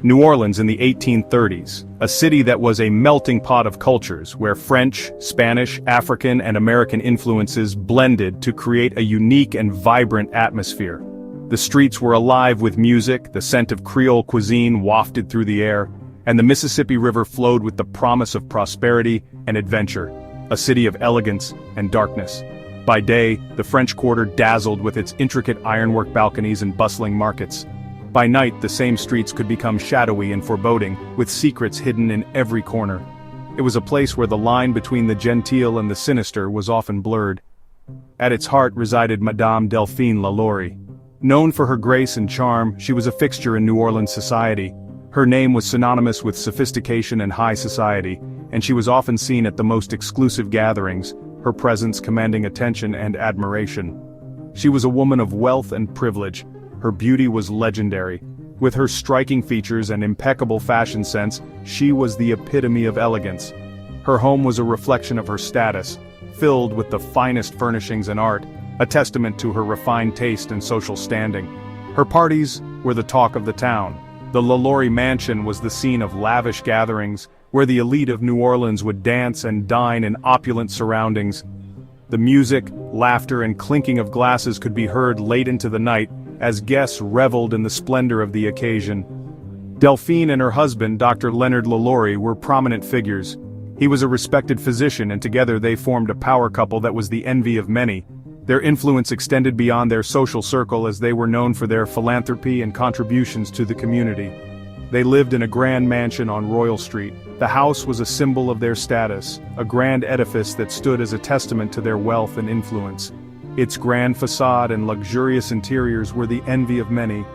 New Orleans in the 1830s, a city that was a melting pot of cultures where French, Spanish, African, and American influences blended to create a unique and vibrant atmosphere. The streets were alive with music, the scent of Creole cuisine wafted through the air, and the Mississippi River flowed with the promise of prosperity and adventure, a city of elegance and darkness. By day, the French Quarter dazzled with its intricate ironwork balconies and bustling markets. By night, the same streets could become shadowy and foreboding, with secrets hidden in every corner. It was a place where the line between the genteel and the sinister was often blurred. At its heart resided Madame Delphine LaLaurie. Known for her grace and charm, she was a fixture in New Orleans society. Her name was synonymous with sophistication and high society, and she was often seen at the most exclusive gatherings, her presence commanding attention and admiration. She was a woman of wealth and privilege. Her beauty was legendary. With her striking features and impeccable fashion sense, she was the epitome of elegance. Her home was a reflection of her status, filled with the finest furnishings and art, a testament to her refined taste and social standing. Her parties were the talk of the town. The LaLaurie Mansion was the scene of lavish gatherings, where the elite of New Orleans would dance and dine in opulent surroundings. The music, laughter, and clinking of glasses could be heard late into the night, as guests reveled in the splendor of the occasion. Delphine and her husband, Dr. Leonard LaLaurie, were prominent figures. He was a respected physician, and together they formed a power couple that was the envy of many. Their influence extended beyond their social circle, as they were known for their philanthropy and contributions to the community. They lived in a grand mansion on Royal Street. The house was a symbol of their status, a grand edifice that stood as a testament to their wealth and influence. Its grand facade and luxurious interiors were the envy of many,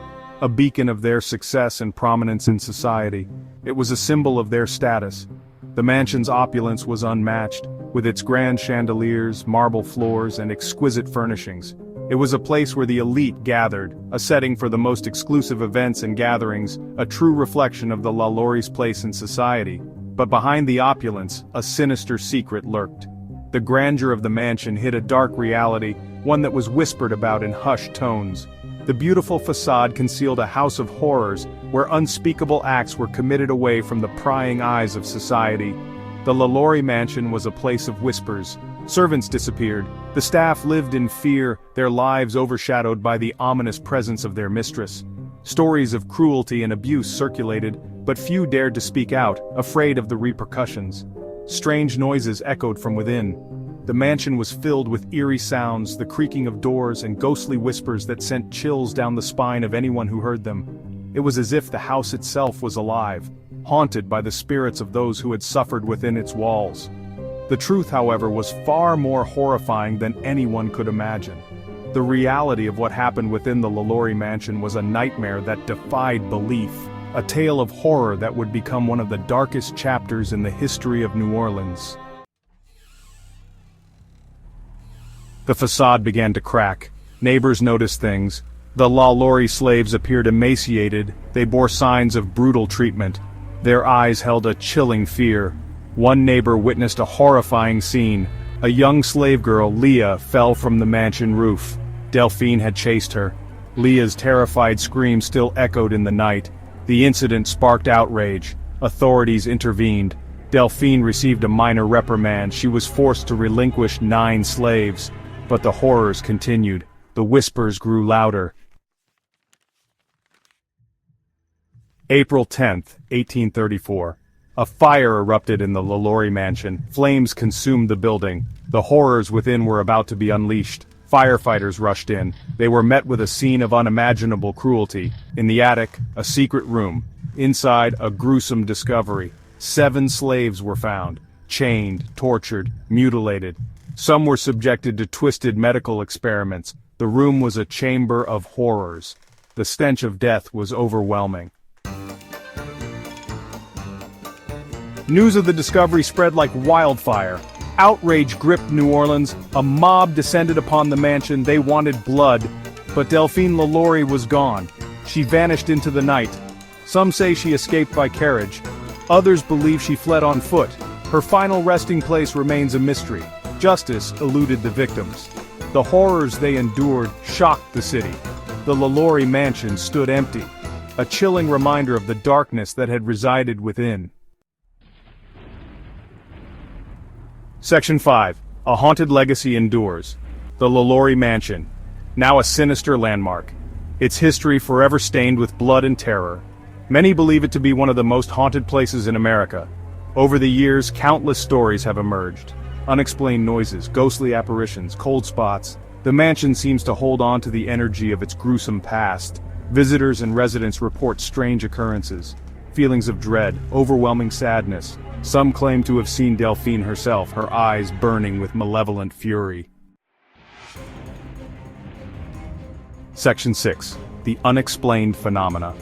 a beacon of their success and prominence in society. It was a symbol of their status. The mansion's opulence was unmatched, with its grand chandeliers, marble floors, and exquisite furnishings. It was a place where the elite gathered, a setting for the most exclusive events and gatherings, a true reflection of the LaLaurie's place in society. But behind the opulence, a sinister secret lurked. The grandeur of the mansion hid a dark reality, one that was whispered about in hushed tones. The beautiful facade concealed a house of horrors, where unspeakable acts were committed away from the prying eyes of society. The LaLaurie Mansion was a place of whispers. Servants disappeared. The staff lived in fear, their lives overshadowed by the ominous presence of their mistress. Stories of cruelty and abuse circulated, but few dared to speak out, afraid of the repercussions. Strange noises echoed from within. The mansion was filled with eerie sounds, the creaking of doors and ghostly whispers that sent chills down the spine of anyone who heard them. It was as if the house itself was alive, haunted by the spirits of those who had suffered within its walls. The truth, however, was far more horrifying than anyone could imagine. The reality of what happened within the LaLaurie Mansion was a nightmare that defied belief, a tale of horror that would become one of the darkest chapters in the history of New Orleans. The facade began to crack. Neighbors noticed things. The LaLaurie slaves appeared emaciated. They bore signs of brutal treatment. Their eyes held a chilling fear. One neighbor witnessed a horrifying scene. A young slave girl, Leah, fell from the mansion roof. Delphine had chased her. Leah's terrified scream still echoed in the night. The incident sparked outrage. Authorities intervened. Delphine received a minor reprimand. She was forced to relinquish 9 slaves. But the horrors continued. The whispers grew louder. April 10th, 1834. A fire erupted in the LaLaurie Mansion. Flames consumed the building. The horrors within were about to be unleashed. Firefighters rushed in. They were met with a scene of unimaginable cruelty. In the attic, a secret room. Inside, a gruesome discovery. 7 slaves were found, chained, tortured, mutilated. Some were subjected to twisted medical experiments. The room was a chamber of horrors. The stench of death was overwhelming. News of the discovery spread like wildfire. Outrage gripped New Orleans. A mob descended upon the mansion. They wanted blood. But Delphine LaLaurie was gone. She vanished into the night. Some say she escaped by carriage. Others believe she fled on foot. Her final resting place remains a mystery. Justice eluded the victims. The horrors they endured shocked the city. The LaLaurie Mansion stood empty. a chilling reminder of the darkness that had resided within. Section 5. A haunted legacy endures. The LaLaurie Mansion, now a sinister landmark. Its history forever stained with blood and terror. Many believe it to be one of the most haunted places in America. Over the years, countless stories have emerged. Unexplained noises, ghostly apparitions, cold spots. The mansion seems to hold on to the energy of its gruesome past. Visitors and residents report strange occurrences. Feelings of dread, overwhelming sadness. Some claim to have seen Delphine herself, her eyes burning with malevolent fury. Section 6. The Unexplained Phenomena.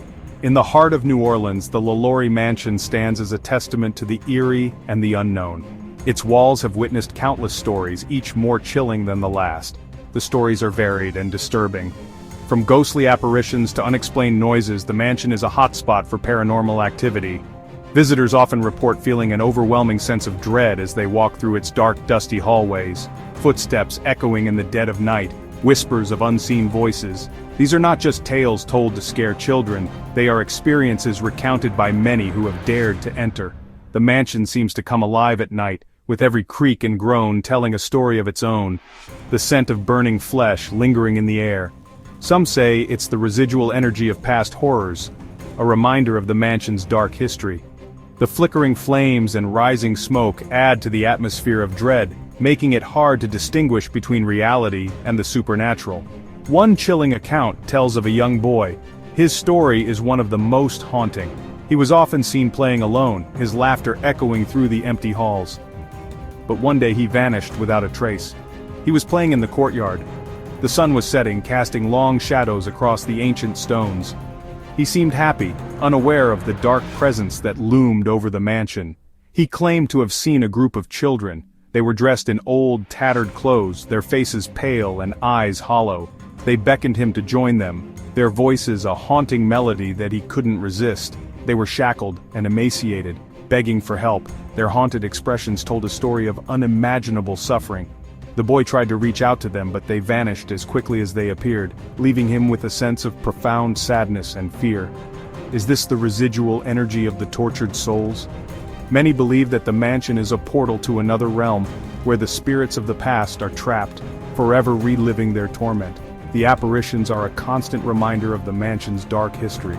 In the heart of New Orleans, the LaLaurie Mansion stands as a testament to the eerie and the unknown. Its walls have witnessed countless stories, each more chilling than the last. The stories are varied and disturbing. From ghostly apparitions to unexplained noises, the mansion is a hotspot for paranormal activity. Visitors often report feeling an overwhelming sense of dread as they walk through its dark, dusty hallways, footsteps echoing in the dead of night, whispers of unseen voices. These are not just tales told to scare children, they are experiences recounted by many who have dared to enter. The mansion seems to come alive at night, with every creak and groan telling a story of its own, the scent of burning flesh lingering in the air. Some say it's the residual energy of past horrors, a reminder of the mansion's dark history. The flickering flames and rising smoke add to the atmosphere of dread, making it hard to distinguish between reality and the supernatural. One chilling account tells of a young boy. His story is one of the most haunting. He was often seen playing alone, his laughter echoing through the empty halls. But one day he vanished without a trace. He was playing in the courtyard. The sun was setting, casting long shadows across the ancient stones. He seemed happy, unaware of the dark presence that loomed over the mansion. He claimed to have seen a group of children. They were dressed in old, tattered clothes, their faces pale and eyes hollow. They beckoned him to join them, their voices a haunting melody that he couldn't resist. They were shackled and emaciated, begging for help. Their haunted expressions told a story of unimaginable suffering. The boy tried to reach out to them, but they vanished as quickly as they appeared, leaving him with a sense of profound sadness and fear. Is this the residual energy of the tortured souls? Many believe that the mansion is a portal to another realm, where the spirits of the past are trapped, forever reliving their torment. The apparitions are a constant reminder of the mansion's dark history.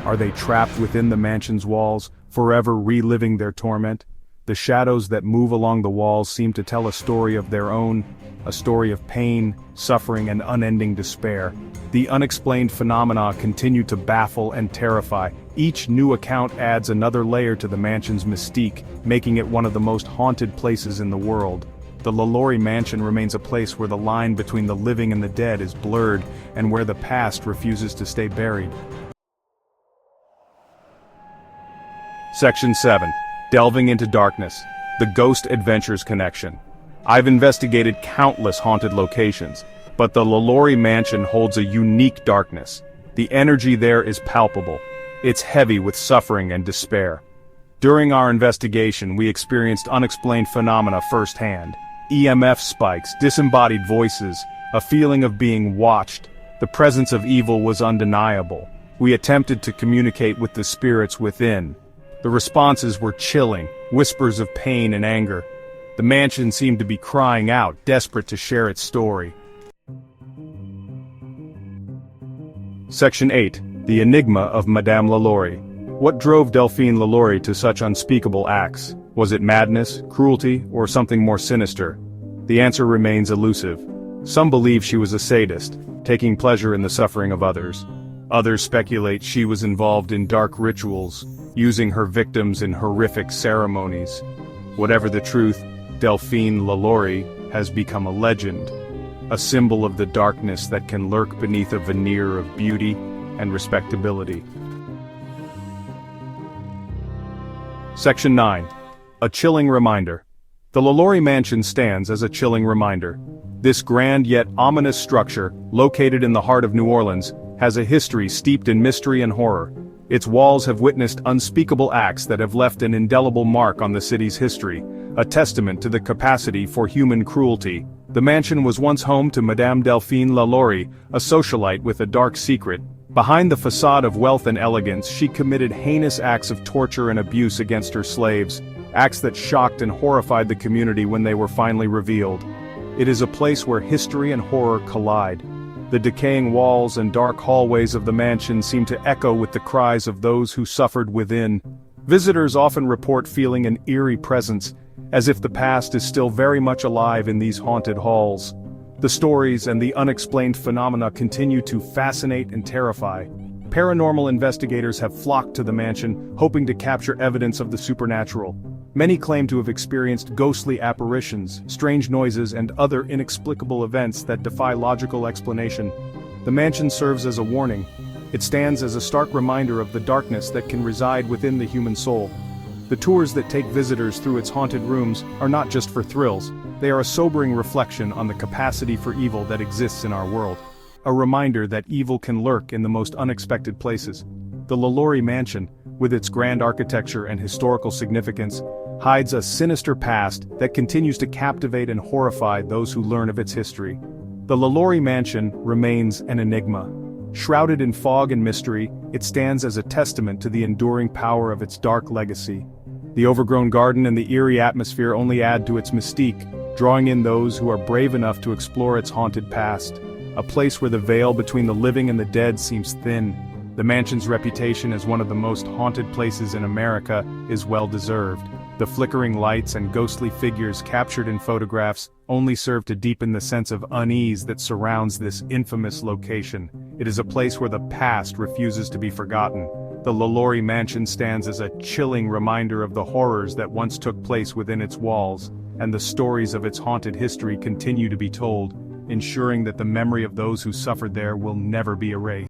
Are they trapped within the mansion's walls, forever reliving their torment? The shadows that move along the walls seem to tell a story of their own, a story of pain, suffering, and unending despair. The unexplained phenomena continue to baffle and terrify. Each new account adds another layer to the mansion's mystique, making it one of the most haunted places in the world. The LaLaurie Mansion remains a place where the line between the living and the dead is blurred, and where the past refuses to stay buried. Section 7. Delving into Darkness. The Ghost Adventures Connection. I've investigated countless haunted locations, but the LaLaurie Mansion holds a unique darkness. The energy there is palpable. It's heavy with suffering and despair. During our investigation, we experienced unexplained phenomena firsthand. EMF spikes, disembodied voices, a feeling of being watched. The presence of evil was undeniable. We attempted to communicate with the spirits within. The responses were chilling, whispers of pain and anger. The mansion seemed to be crying out, desperate to share its story. Section 8. The Enigma of Madame LaLaurie. What drove Delphine LaLaurie to such unspeakable acts? Was it madness, cruelty, or something more sinister? The answer remains elusive. Some believe she was a sadist, taking pleasure in the suffering of others. Others speculate she was involved in dark rituals, using her victims in horrific ceremonies. Whatever the truth, Delphine LaLaurie has become a legend, a symbol of the darkness that can lurk beneath a veneer of beauty and respectability. Section 9. A chilling reminder. The LaLaurie Mansion stands as a chilling reminder. This grand yet ominous structure, located in the heart of New Orleans, has a history steeped in mystery and horror. Its walls have witnessed unspeakable acts that have left an indelible mark on the city's history, a testament to the capacity for human cruelty. The mansion was once home to Madame Delphine LaLaurie, a socialite with a dark secret, Behind the facade of wealth and elegance, she committed heinous acts of torture and abuse against her slaves, acts that shocked and horrified the community when they were finally revealed. It is a place where history and horror collide. The decaying walls and dark hallways of the mansion seem to echo with the cries of those who suffered within. Visitors often report feeling an eerie presence, as if the past is still very much alive in these haunted halls. The stories and the unexplained phenomena continue to fascinate and terrify. Paranormal investigators have flocked to the mansion, hoping to capture evidence of the supernatural. Many claim to have experienced ghostly apparitions, strange noises, and other inexplicable events that defy logical explanation. The mansion serves as a warning. It stands as a stark reminder of the darkness that can reside within the human soul. The tours that take visitors through its haunted rooms are not just for thrills, they are a sobering reflection on the capacity for evil that exists in our world. A reminder that evil can lurk in the most unexpected places. The LaLaurie Mansion, with its grand architecture and historical significance, hides a sinister past that continues to captivate and horrify those who learn of its history. The LaLaurie Mansion remains an enigma. Shrouded in fog and mystery, it stands as a testament to the enduring power of its dark legacy. The overgrown garden and the eerie atmosphere only add to its mystique, drawing in those who are brave enough to explore its haunted past. A place where the veil between the living and the dead seems thin. The mansion's reputation as one of the most haunted places in America is well-deserved. The flickering lights and ghostly figures captured in photographs only serve to deepen the sense of unease that surrounds this infamous location. It is a place where the past refuses to be forgotten. The LaLaurie Mansion stands as a chilling reminder of the horrors that once took place within its walls, and the stories of its haunted history continue to be told, ensuring that the memory of those who suffered there will never be erased.